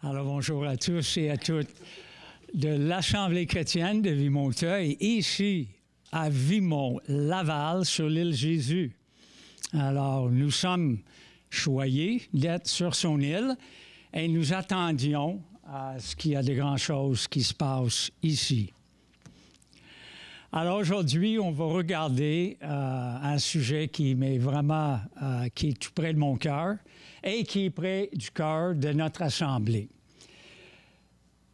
Alors, bonjour à tous et à toutes de l'Assemblée chrétienne de Vimonteuil, ici à Vimont-Laval, sur l'île Jésus. Alors, nous sommes choyés d'être sur son île et nous attendions à ce qu'il y a de grandes choses qui se passent ici. Alors, aujourd'hui, on va regarder un sujet qui m'est vraiment, qui est tout près de mon cœur et qui est près du cœur de notre Assemblée.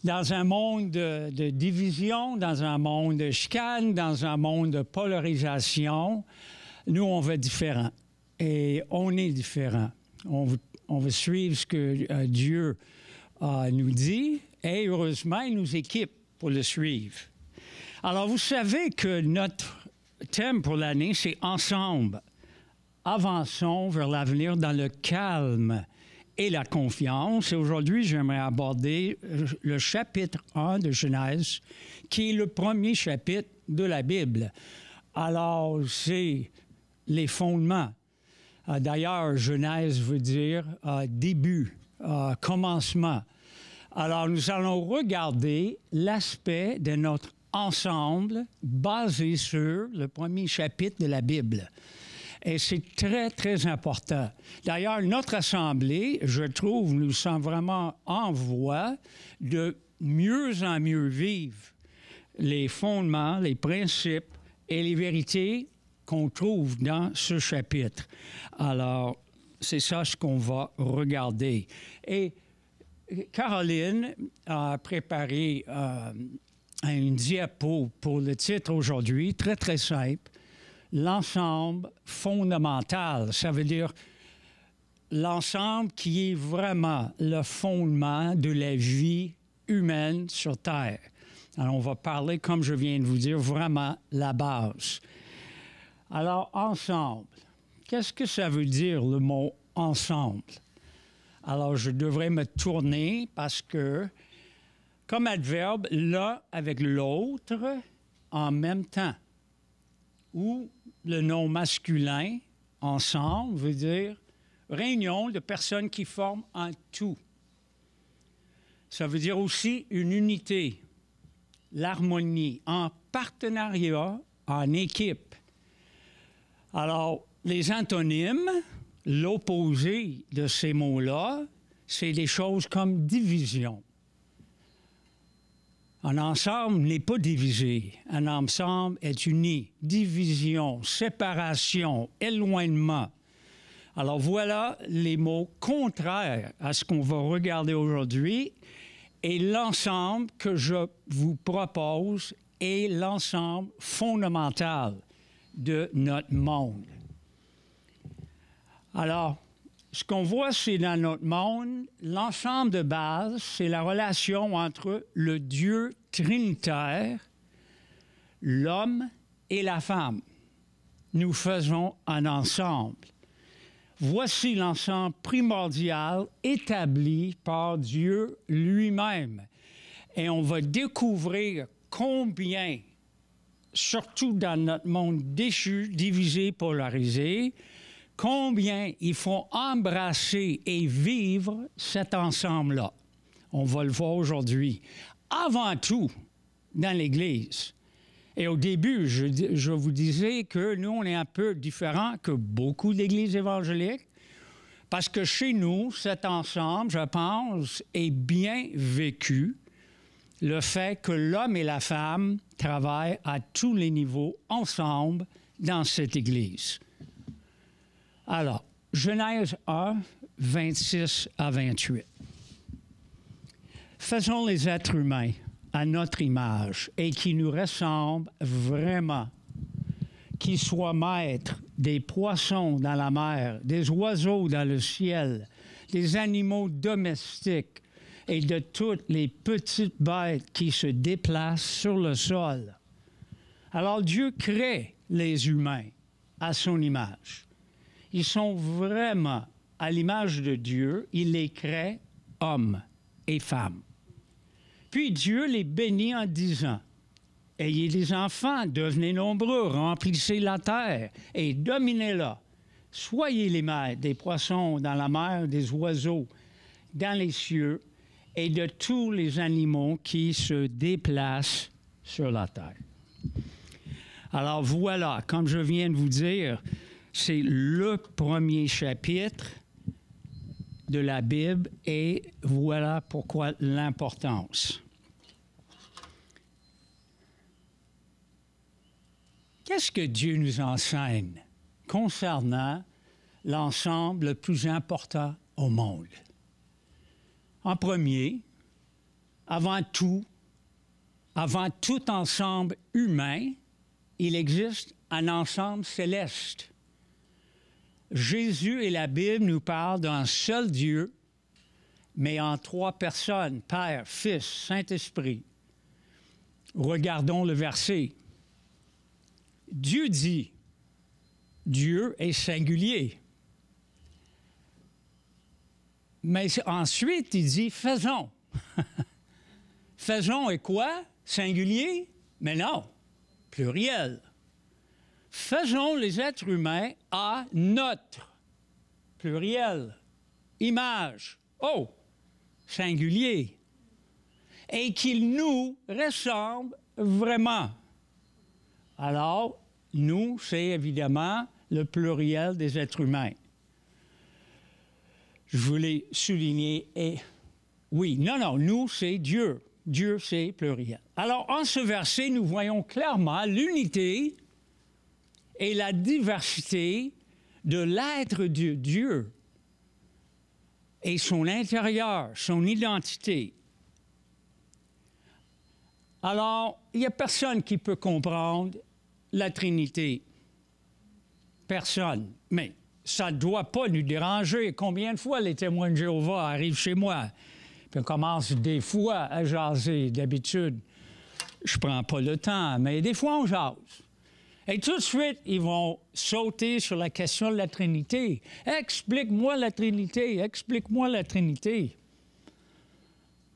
Dans un monde de division, dans un monde de chicane, dans un monde de polarisation, nous, on va différent. Et on est différent. On va suivre ce que Dieu nous dit et heureusement, il nous équipe pour le suivre. Alors, vous savez que notre thème pour l'année, c'est « Ensemble, avançons vers l'avenir dans le calme et la confiance ». Et aujourd'hui, j'aimerais aborder le chapitre 1 de Genèse, qui est le premier chapitre de la Bible. Alors, c'est les fondements. D'ailleurs, Genèse veut dire début, commencement. Alors, nous allons regarder l'aspect de notre ensemble basé sur le premier chapitre de la Bible. Et c'est très, très important. D'ailleurs, notre Assemblée, je trouve, nous sommes vraiment en voie de mieux en mieux vivre les fondements, les principes et les vérités qu'on trouve dans ce chapitre. Alors, c'est ça ce qu'on va regarder. Et Caroline a préparé une diapo pour le titre aujourd'hui, très, très simple. L'ensemble fondamental, ça veut dire l'ensemble qui est vraiment le fondement de la vie humaine sur Terre. Alors, on va parler, comme je viens de vous dire, vraiment la base. Alors, ensemble, qu'est-ce que ça veut dire le mot « ensemble » ? Alors, je devrais me tourner parce que, comme adverbe, l'un avec l'autre en même temps. Ou le nom masculin, ensemble, veut dire réunion de personnes qui forment un tout. Ça veut dire aussi une unité, l'harmonie, en partenariat, en équipe. Alors, les antonymes, l'opposé de ces mots-là, c'est des choses comme division. Un ensemble n'est pas divisé. Un ensemble est uni. Division, séparation, éloignement. Alors voilà les mots contraires à ce qu'on va regarder aujourd'hui. Et l'ensemble que je vous propose est l'ensemble fondamental de notre monde. Alors, ce qu'on voit, c'est dans notre monde, l'ensemble de base, c'est la relation entre le Dieu trinitaire, l'homme et la femme. Nous faisons un ensemble. Voici l'ensemble primordial établi par Dieu lui-même. Et on va découvrir combien, surtout dans notre monde déchu, divisé, polarisé, combien il faut embrasser et vivre cet ensemble-là. On va le voir aujourd'hui. Avant tout, dans l'Église. Et au début, je vous disais que nous, on est un peu différents que beaucoup d'églises évangéliques, parce que chez nous, cet ensemble, je pense, est bien vécu. Le fait que l'homme et la femme travaillent à tous les niveaux ensemble dans cette Église. Alors, Genèse 1, 26 à 28. Faisons les êtres humains à notre image et qui nous ressemblent vraiment, qui soient maîtres des poissons dans la mer, des oiseaux dans le ciel, des animaux domestiques et de toutes les petites bêtes qui se déplacent sur le sol. Alors Dieu crée les humains à son image. Ils sont vraiment à l'image de Dieu. Il les crée hommes et femmes. Puis Dieu les bénit en disant, « Ayez des enfants, devenez nombreux, remplissez la terre et dominez-la. Soyez les maîtres des poissons dans la mer, des oiseaux dans les cieux et de tous les animaux qui se déplacent sur la terre. Alors voilà, comme je viens de vous dire, c'est le premier chapitre de la Bible et voilà pourquoi l'importance. Qu'est-ce que Dieu nous enseigne concernant l'ensemble le plus important au monde? En premier, avant tout ensemble humain, il existe un ensemble céleste. Jésus et la Bible nous parlent d'un seul Dieu, mais en trois personnes, Père, Fils, Saint-Esprit. Regardons le verset. Dieu dit, Dieu est singulier. Mais ensuite, il dit, faisons. Faisons est quoi? Singulier? Mais non, pluriel. Faisons les êtres humains à notre, pluriel, image, oh, singulier, et qu'ils nous ressemblent vraiment. Alors, nous, c'est évidemment le pluriel des êtres humains. Je voulais souligner, et oui, non, nous, c'est Dieu. Dieu, c'est pluriel. Alors, en ce verset, nous voyons clairement l'unité et la diversité de l'être de Dieu et son intérieur, son identité. Alors, il n'y a personne qui peut comprendre la Trinité. Personne. Mais ça ne doit pas nous déranger. Combien de fois les témoins de Jéhovah arrivent chez moi? Puis on commence des fois à jaser. D'habitude, je ne prends pas le temps, mais des fois, on jase. Et tout de suite, ils vont sauter sur la question de la Trinité. Explique-moi la Trinité, explique-moi la Trinité.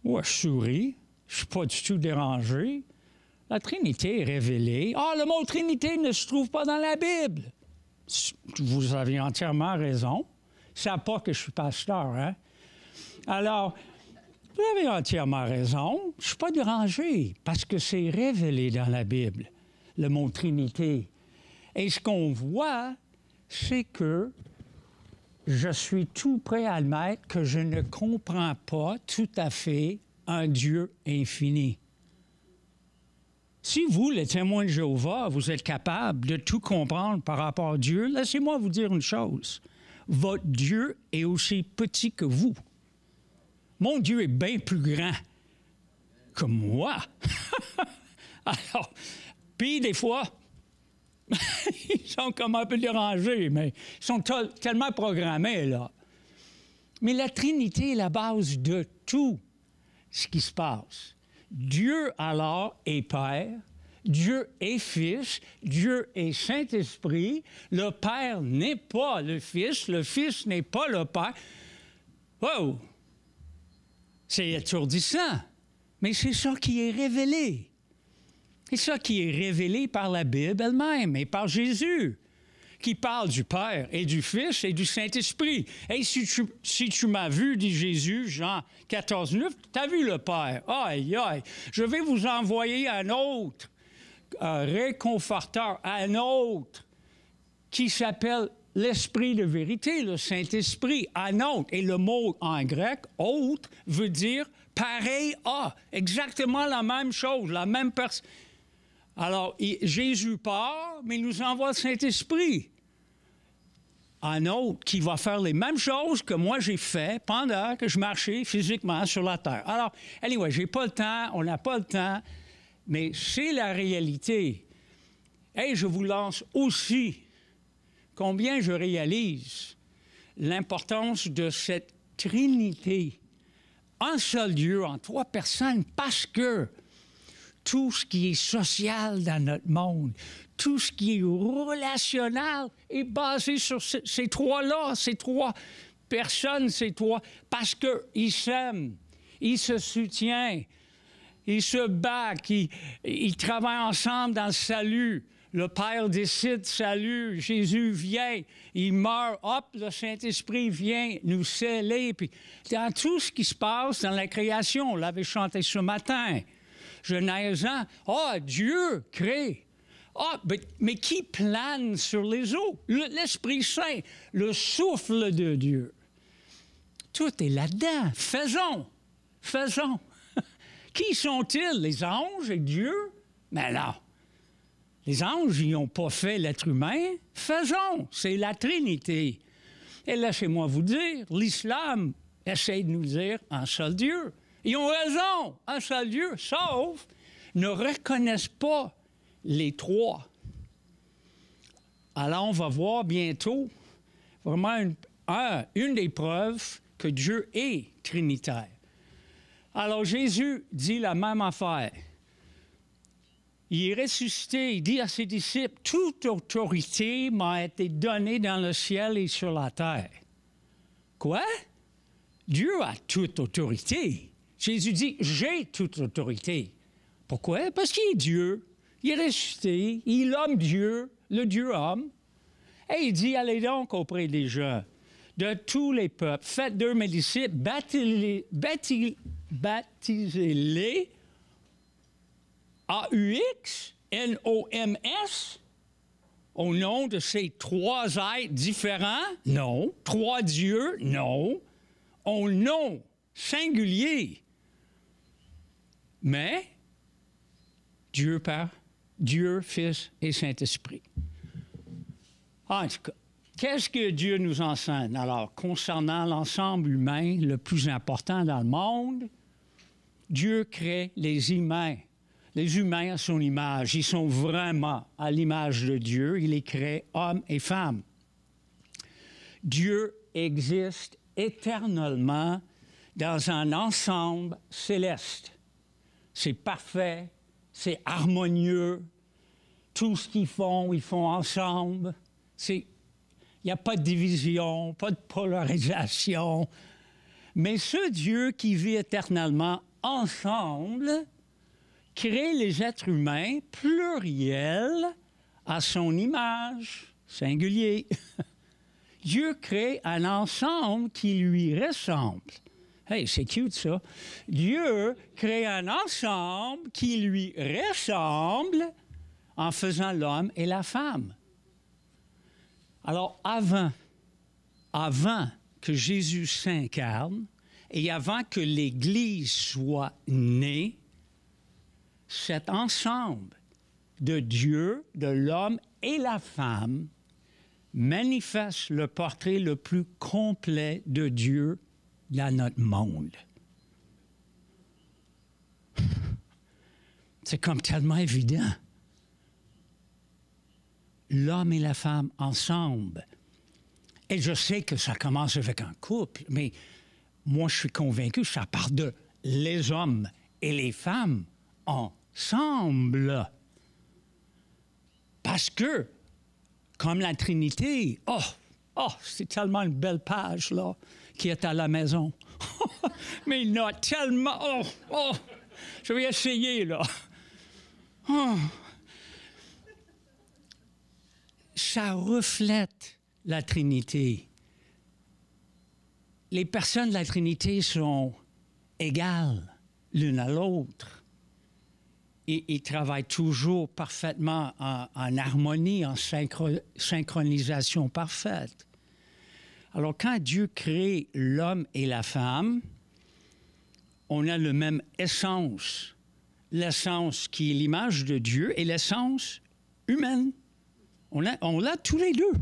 Ouais, je souris, je ne suis pas du tout dérangé. La Trinité est révélée. Ah, le mot Trinité ne se trouve pas dans la Bible. Vous avez entièrement raison. Ils ne savent pas que je suis pasteur, hein? Alors, vous avez entièrement raison. Je ne suis pas dérangé parce que c'est révélé dans la Bible, le mot Trinité. Et ce qu'on voit, c'est que je suis tout prêt à admettre que je ne comprends pas tout à fait un Dieu infini. Si vous, les témoins de Jéhovah, vous êtes capables de tout comprendre par rapport à Dieu, laissez-moi vous dire une chose. Votre Dieu est aussi petit que vous. Mon Dieu est bien plus grand que moi. Alors, puis des fois, ils sont comme un peu dérangés, mais ils sont tellement programmés, là. Mais la Trinité est la base de tout ce qui se passe. Dieu, alors, est Père, Dieu est Fils, Dieu est Saint-Esprit, le Père n'est pas le Fils n'est pas le Père. Wow! C'est étourdissant, mais c'est ça qui est révélé. C'est ça qui est révélé par la Bible elle-même et par Jésus, qui parle du Père et du Fils et du Saint-Esprit. Et si tu m'as vu, dit Jésus, Jean 14, 9, tu as vu le Père. Aïe, aïe, je vais vous envoyer un autre réconforteur, un autre qui s'appelle l'Esprit de vérité, le Saint-Esprit, un autre. Et le mot en grec, autre, veut dire pareil à, exactement la même chose, la même personne. Alors, Jésus part, mais il nous envoie le Saint-Esprit. Un autre qui va faire les mêmes choses que moi j'ai fait pendant que je marchais physiquement sur la terre. Alors, anyway, j'ai pas le temps, on n'a pas le temps, mais c'est la réalité. Et je vous lance aussi combien je réalise l'importance de cette Trinité, un seul Dieu, en trois personnes, parce que tout ce qui est social dans notre monde, tout ce qui est relationnel est basé sur ces trois-là, ces trois personnes, ces trois, parce qu'ils s'aiment, ils se soutiennent, ils se battent, ils travaillent ensemble dans le salut. Le Père décide salut, Jésus vient, il meurt, hop, le Saint-Esprit vient nous sceller. Puis dans tout ce qui se passe dans la création, on l'avait chanté ce matin, Genèse 1, Dieu crée. Mais qui plane sur les eaux? L'Esprit Saint, le souffle de Dieu. Tout est là-dedans. Faisons. Qui sont-ils? Les anges et Dieu? Mais non. Les anges, ils n'ont pas fait l'être humain. Faisons. C'est la Trinité. Et laissez-moi vous dire, l'islam essaie de nous dire un seul Dieu. Ils ont raison, un seul Dieu, sauf ne reconnaissent pas les trois. Alors, on va voir bientôt vraiment une des preuves que Dieu est trinitaire. Alors, Jésus dit la même affaire. Il est ressuscité, il dit à ses disciples, « Toute autorité m'a été donnée dans le ciel et sur la terre. » Quoi? Dieu a toute autorité. Jésus dit, « J'ai toute autorité. » Pourquoi? Parce qu'il est Dieu. Il est ressuscité, il est l'homme-Dieu, le Dieu-homme. Et il dit, allez donc auprès des gens, de tous les peuples, faites d'eux mes disciples, baptisez-les, A-U-X, N-O-M-S, au nom de ces trois êtres différents? Non. Trois dieux? Non. Au nom singulier. Mais Dieu Père, Dieu, Fils et Saint-Esprit. En tout cas, qu'est-ce que Dieu nous enseigne? Alors, concernant l'ensemble humain le plus important dans le monde, Dieu crée les humains. Les humains à son image. Ils sont vraiment à l'image de Dieu. Il les crée hommes et femmes. Dieu existe éternellement dans un ensemble céleste. C'est parfait. C'est harmonieux. Tout ce qu'ils font ensemble. Il n'y a pas de division, pas de polarisation. Mais ce Dieu qui vit éternellement ensemble crée les êtres humains pluriels à son image, singulier. Dieu crée un ensemble qui lui ressemble. Hey, c'est cute, ça. Dieu crée un ensemble qui lui ressemble en faisant l'homme et la femme. Alors, avant que Jésus s'incarne et avant que l'Église soit née, cet ensemble de Dieu, de l'homme et la femme manifeste le portrait le plus complet de Dieu dans notre monde. C'est comme tellement évident. L'homme et la femme ensemble. Et je sais que ça commence avec un couple, mais moi, je suis convaincu que ça part de les hommes et les femmes ensemble. Parce que, comme la Trinité, c'est tellement une belle page, là, qui est à la maison. Mais il y en a tellement... je vais essayer, là. Ça reflète la Trinité. Les personnes de la Trinité sont égales l'une à l'autre. Et ils travaillent toujours parfaitement en harmonie, en synchronisation parfaite. Alors, quand Dieu crée l'homme et la femme, on a la même essence. L'essence qui est l'image de Dieu et l'essence humaine. On l'a tous les deux.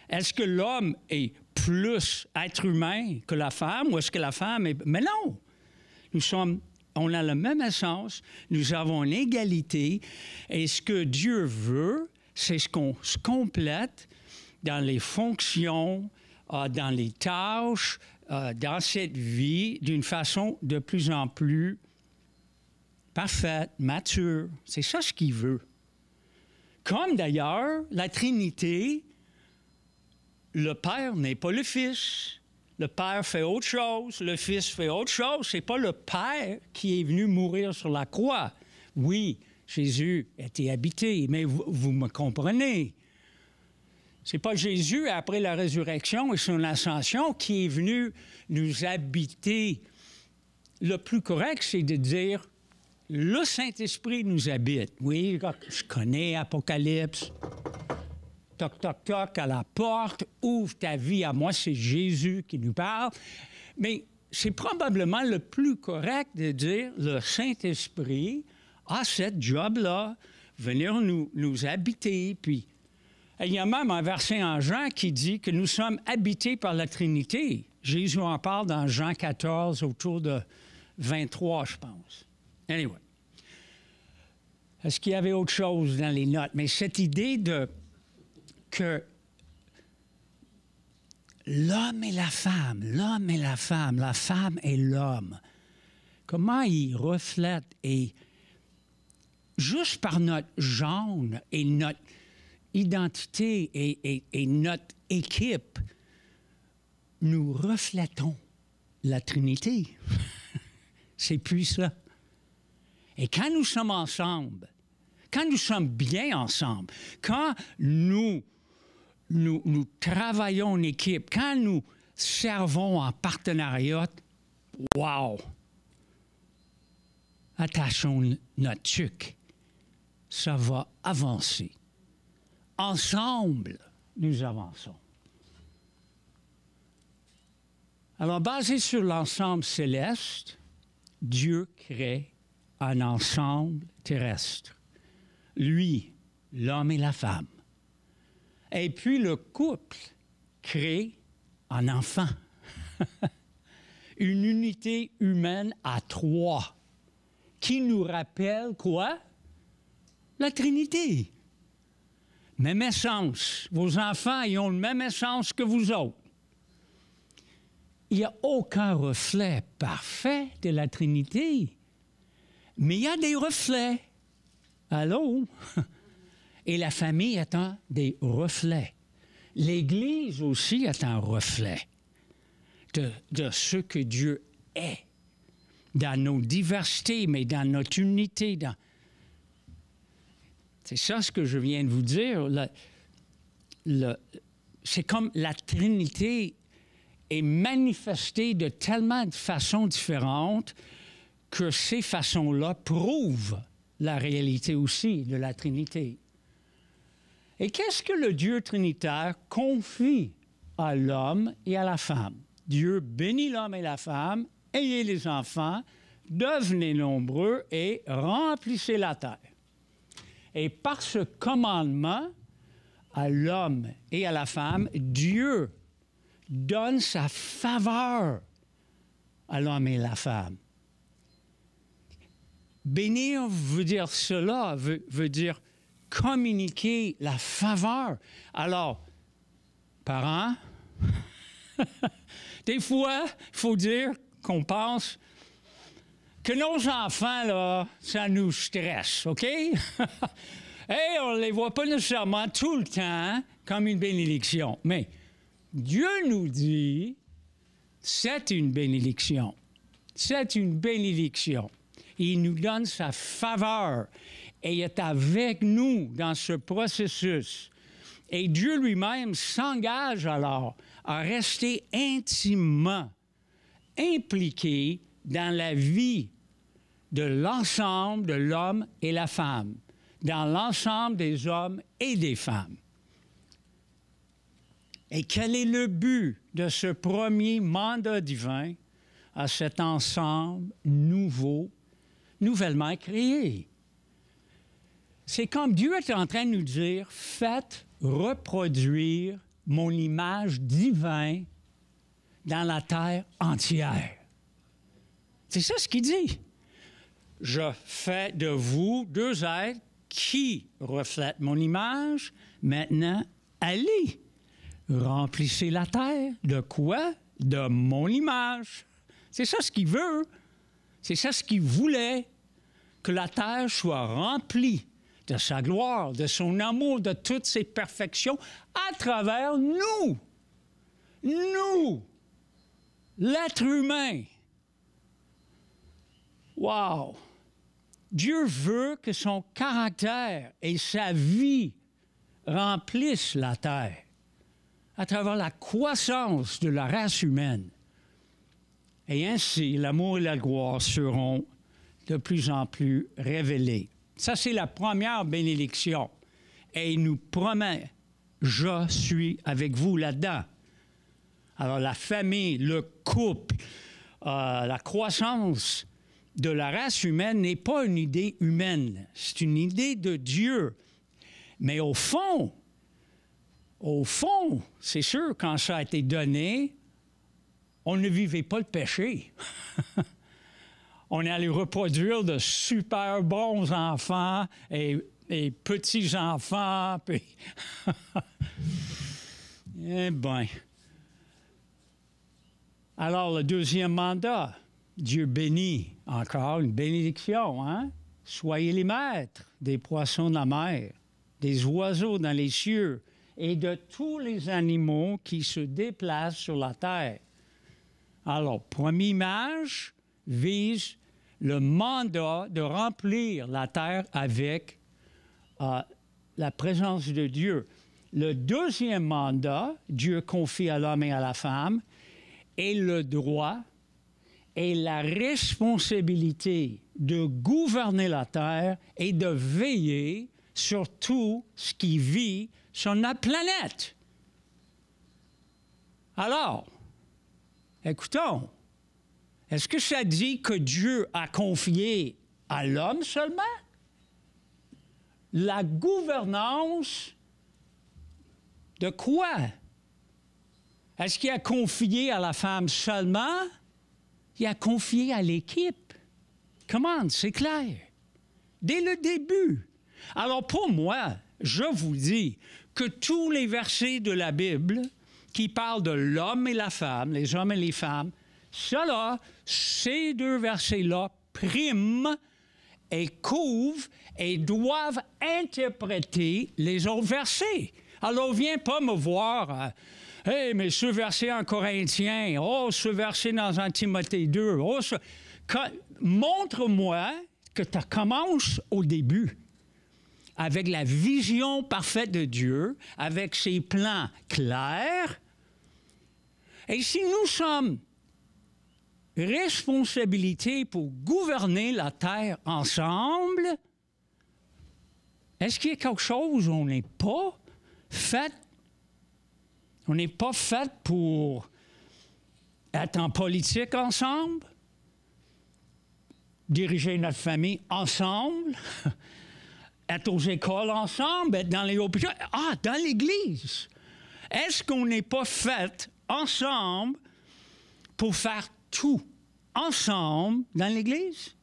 Est-ce que l'homme est plus être humain que la femme ou est-ce que la femme est... Mais non! On a la même essence, nous avons une égalité et ce que Dieu veut, c'est ce qu'on se complète dans les fonctions, dans les tâches, dans cette vie d'une façon de plus en plus parfaite, mature. C'est ça ce qu'il veut. Comme d'ailleurs, la Trinité, le Père n'est pas le Fils, Le Père fait autre chose, le Fils fait autre chose. Ce n'est pas le Père qui est venu mourir sur la croix. Oui, Jésus était habité, mais vous me comprenez. Ce n'est pas Jésus, après la résurrection et son ascension, qui est venu nous habiter. Le plus correct, c'est de dire, le Saint-Esprit nous habite. Oui, je connais Apocalypse. Toc, toc, toc, à la porte, ouvre ta vie à moi, c'est Jésus qui nous parle. Mais c'est probablement le plus correct de dire, le Saint-Esprit a cette job-là, venir nous habiter, puis... Il y a même un verset en Jean qui dit que nous sommes habités par la Trinité. Jésus en parle dans Jean 14, autour de 23, je pense. Anyway. Est-ce qu'il y avait autre chose dans les notes? Mais cette idée que l'homme et la femme la femme et l'homme, comment ils reflètent, et juste par notre genre et notre identité et notre équipe, nous reflétons la Trinité. C'est puissant. Et quand nous sommes ensemble, quand nous sommes bien ensemble, quand nous travaillons en équipe, quand nous servons en partenariat, wow! Attachons notre tuque. Ça va avancer. Ensemble, nous avançons. Alors, basé sur l'ensemble céleste, Dieu crée un ensemble terrestre. Lui, l'homme et la femme. Et puis le couple crée un enfant. Une unité humaine à trois qui nous rappelle quoi? La Trinité. Même essence. Vos enfants, ils ont le même essence que vous autres. Il n'y a aucun reflet parfait de la Trinité, mais il y a des reflets. Allô? Et la famille est un des reflets. L'Église aussi est un reflet de ce que Dieu est, dans nos diversités, mais dans notre unité. C'est ça ce que je viens de vous dire. C'est comme la Trinité est manifestée de tellement de façons différentes que ces façons-là prouvent la réalité aussi de la Trinité. Et qu'est-ce que le Dieu trinitaire confie à l'homme et à la femme? Dieu bénit l'homme et la femme, ayez les enfants, devenez nombreux et remplissez la terre. Et par ce commandement à l'homme et à la femme, Dieu donne sa faveur à l'homme et la femme. Bénir veut dire cela, veut dire communiquer la faveur. Alors, parents, des fois, il faut dire qu'on pense que nos enfants, là, ça nous stresse, OK? Et on ne les voit pas nécessairement tout le temps comme une bénédiction. Mais Dieu nous dit, c'est une bénédiction. C'est une bénédiction. Il nous donne sa faveur et il est avec nous dans ce processus. Et Dieu lui-même s'engage alors à rester intimement impliqué dans la vie de l'ensemble de l'homme et la femme, dans l'ensemble des hommes et des femmes. Et quel est le but de ce premier mandat divin à cet ensemble nouvellement créé? C'est comme Dieu est en train de nous dire, faites reproduire mon image divine dans la terre entière. C'est ça ce qu'il dit. Je fais de vous deux êtres qui reflètent mon image. Maintenant, allez, remplissez la terre. De quoi? De mon image. C'est ça ce qu'il veut. C'est ça ce qu'il voulait. Que la terre soit remplie de sa gloire, de son amour, de toutes ses perfections à travers nous. Nous. l'être humain. Wow! Dieu veut que son caractère et sa vie remplissent la terre à travers la croissance de la race humaine. Et ainsi, l'amour et la gloire seront de plus en plus révélés. Ça, c'est la première bénédiction. Et il nous promet, je suis avec vous là-dedans. Alors, la famille, le couple, la croissance de la race humaine n'est pas une idée humaine. C'est une idée de Dieu. Mais au fond, c'est sûr, quand ça a été donné, on ne vivait pas le péché. On allait reproduire de super bons enfants et petits-enfants. Puis... eh bien. Alors, le deuxième mandat, Dieu bénit, encore une bénédiction, hein? Soyez les maîtres des poissons de la mer, des oiseaux dans les cieux et de tous les animaux qui se déplacent sur la terre. Alors, première image vise le mandat de remplir la terre avec la présence de Dieu. Le deuxième mandat, Dieu confie à l'homme et à la femme, est le droit et la responsabilité de gouverner la terre et de veiller sur tout ce qui vit sur notre planète. Alors, écoutons, est-ce que ça dit que Dieu a confié à l'homme seulement la gouvernance de quoi? Est-ce qu'il a confié à la femme seulement? Il a confié à l'équipe. Comment? C'est clair. Dès le début. Alors pour moi, je vous dis que tous les versets de la Bible qui parlent de l'homme et la femme, les hommes et les femmes, cela, ces deux versets-là priment et couvrent et doivent interpréter les autres versets. Alors, viens pas me voir, hey, mais ce verset en Corinthiens, oh, ce verset dans 1 Timothée 2, oh, montre-moi que tu commences au début avec la vision parfaite de Dieu, avec ses plans clairs. Et si nous sommes responsabilités pour gouverner la terre ensemble, est-ce qu'il y a quelque chose où on n'est pas fait? On n'est pas fait pour être en politique ensemble, diriger notre famille ensemble, être aux écoles ensemble, être dans les hôpitaux. Ah, dans l'Église. Est-ce qu'on n'est pas fait ensemble pour faire tout ensemble dans l'Église?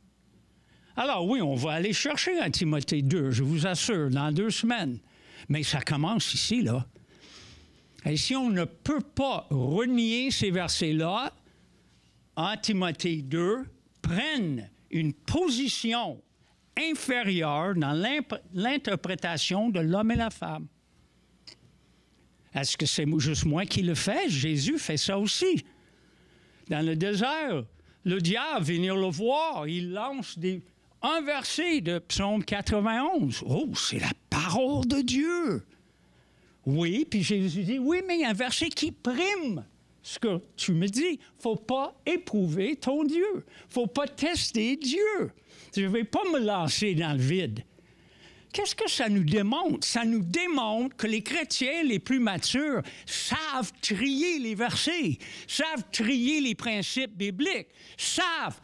Alors oui, on va aller chercher un Timothée 2, je vous assure, dans 2 semaines. Mais ça commence ici, là. Et si on ne peut pas renier ces versets-là, en Timothée 2, prennent une position inférieure dans l'interprétation de l'homme et la femme. Est-ce que c'est juste moi qui le fais? Jésus fait ça aussi. Dans le désert, le diable, venir le voir, il lance un verset de Psaume 91. Oh, c'est la parole de Dieu! Oui, puis Jésus dit, oui, mais il y a un verset qui prime ce que tu me dis. Il ne faut pas éprouver ton Dieu. Il ne faut pas tester Dieu. Je ne vais pas me lancer dans le vide. Qu'est-ce que ça nous démontre? Ça nous démontre que les chrétiens les plus matures savent trier les versets, savent trier les principes bibliques, savent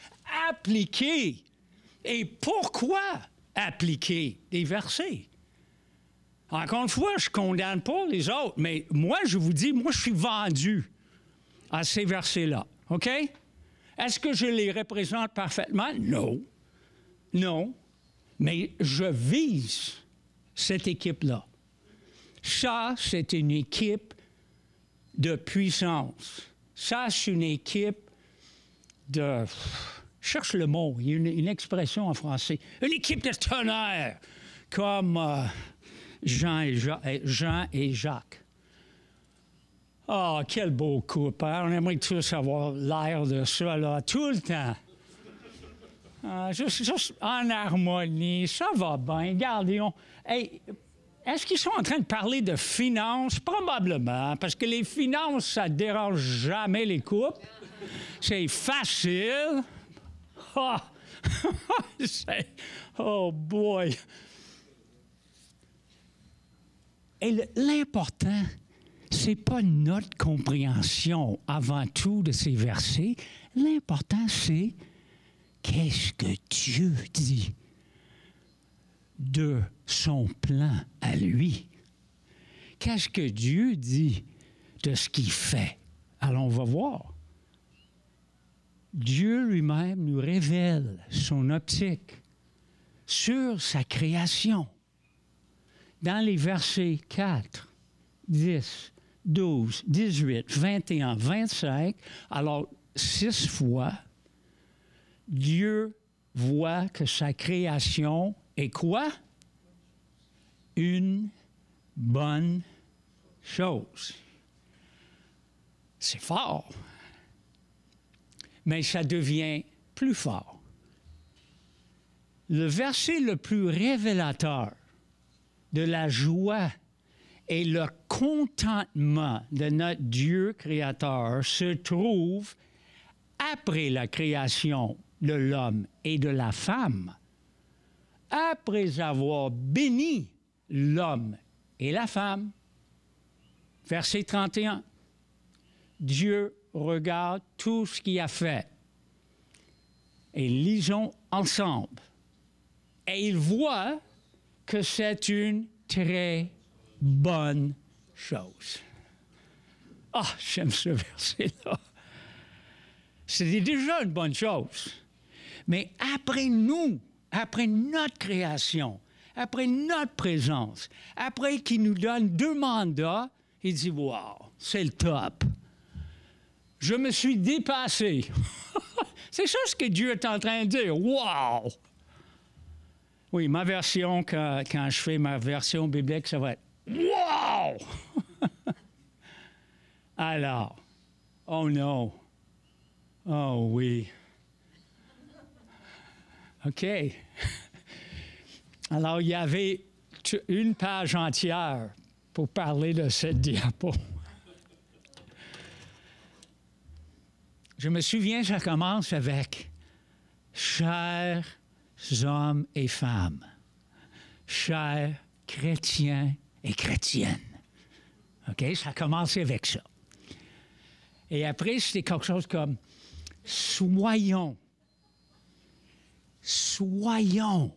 appliquer. Et pourquoi appliquer des versets? Encore une fois, je ne condamne pas les autres, mais moi, je vous dis, moi, je suis vendu à ces versets-là. OK? Est-ce que je les représente parfaitement? Non. Non. Mais je vise cette équipe-là. Ça, c'est une équipe de puissance. Ça, c'est une équipe de... Je cherche le mot. Il y a une expression en français. Une équipe de tonnerre, comme Jean et Jacques. Oh, quel beau couple, hein? On aimerait tous avoir l'air de ça, là, tout le temps. Juste en harmonie, ça va bien. Regardez, hey, est-ce qu'ils sont en train de parler de finances? Probablement, parce que les finances, ça ne dérange jamais les couples. C'est facile. Oh, oh boy! Et l'important, c'est pas notre compréhension avant tout de ces versets. L'important, c'est qu'est-ce que Dieu dit de son plan à lui. Qu'est-ce que Dieu dit de ce qu'il fait? Alors, on va voir. Dieu lui-même nous révèle son optique sur sa création. Dans les versets 4, 10, 12, 18, 21, 25, alors 6 fois, Dieu voit que sa création est quoi? Une bonne chose. C'est fort. Mais ça devient plus fort. Le verset le plus révélateur de la joie et le contentement de notre Dieu créateur se trouve après la création de l'homme et de la femme, après avoir béni l'homme et la femme. Verset 31. Dieu regarde tout ce qu'il a fait. Et lisons ensemble. Et il voit que c'est une très bonne chose. Ah, j'aime ce verset-là. C'était déjà une bonne chose. Mais après nous, après notre création, après notre présence, après qu'il nous donne 2 mandats, il dit, wow, c'est le top. Je me suis dépassé. C'est ça ce que Dieu est en train de dire. Wow! Oui, ma version, quand je fais ma version biblique, ça va être wow! Alors, oh non. Oh oui. OK. Alors, il y avait une page entière pour parler de cette diapo. Je me souviens, ça commence avec « Chers hommes et femmes, chers chrétiens et chrétiennes. » OK? Ça a commencé avec ça. Et après, c'était quelque chose comme « Soyons. Soyons. »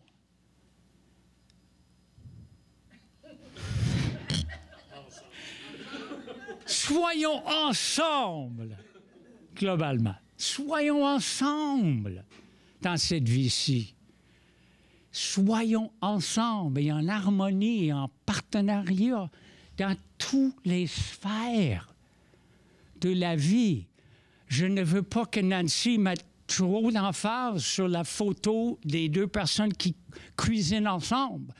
Soyons ensemble. Globalement. Soyons ensemble dans cette vie-ci. Soyons ensemble et en harmonie et en partenariat dans toutes les sphères de la vie. Je ne veux pas que Nancy mette trop d'emphase sur la photo des 2 personnes qui cuisinent ensemble.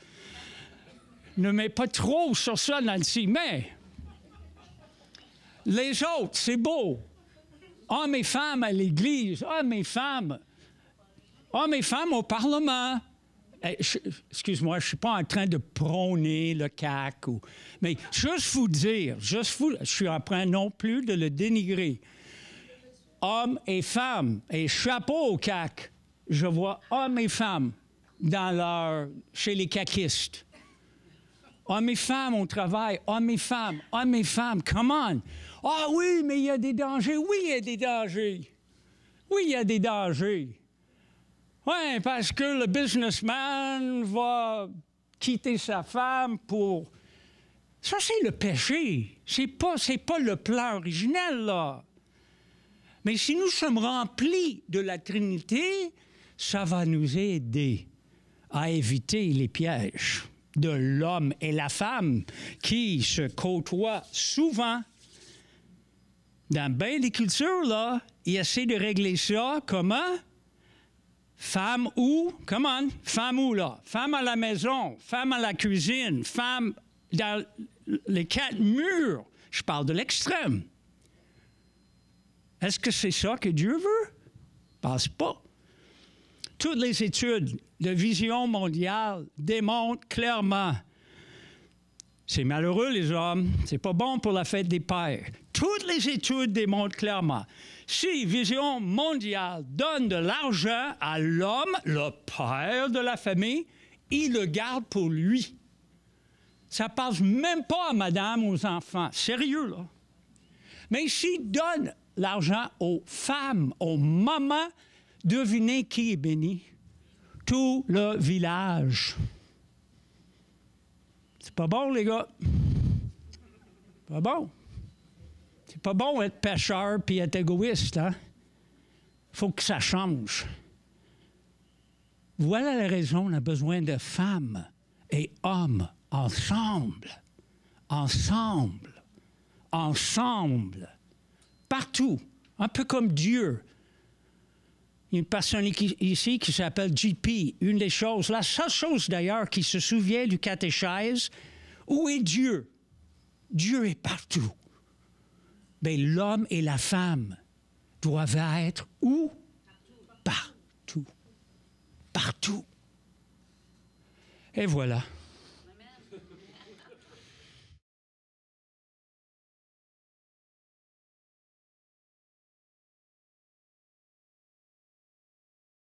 Ne mets pas trop sur ça, Nancy, mais les autres, c'est beau. Hommes et femmes à l'Église, hommes et femmes au Parlement. Excuse-moi, je ne suis pas en train de prôner le CAQ, mais juste vous dire, je suis en train non plus de le dénigrer. Hommes et femmes, et chapeau au CAQ, je vois hommes et femmes chez les caquistes. Hommes et femmes au travail, hommes et femmes, come on! Ah oui, mais il y a des dangers. Oui, il y a des dangers. Oui, il y a des dangers. Oui, parce que le businessman va quitter sa femme pour... Ça, c'est le péché. C'est pas le plan originel, là. Mais si nous sommes remplis de la Trinité, ça va nous aider à éviter les pièges de l'homme et la femme qui se côtoient souvent. Dans bien des cultures, là, ils essaient de régler ça comment? Femme où? Comment? Femme où, là? Femme à la maison, femme à la cuisine, femme dans les 4 murs Je parle de l'extrême. Est-ce que c'est ça que Dieu veut? Je pense pas. Toutes les études de vision mondiale démontrent clairement, c'est malheureux les hommes, c'est pas bon pour la fête des pères. Toutes les études démontrent clairement, si Vision mondiale donne de l'argent à l'homme, le père de la famille, il le garde pour lui. Ça passe même pas à madame, aux enfants. Sérieux, là. Mais s'il donne l'argent aux femmes, aux mamans, devinez qui est béni? Tout le village. C'est pas bon, les gars. Pas bon. C'est pas bon être pécheur puis être égoïste, hein? Il faut que ça change. Voilà la raison, on a besoin de femmes et hommes ensemble. Ensemble. Ensemble. Partout. Un peu comme Dieu. Il y a une personne ici qui s'appelle JP. Une des choses, la seule chose d'ailleurs qui se souvient du catéchèse, où est Dieu? Dieu est partout. Mais l'homme et la femme doivent être où? Partout. Partout. Et voilà.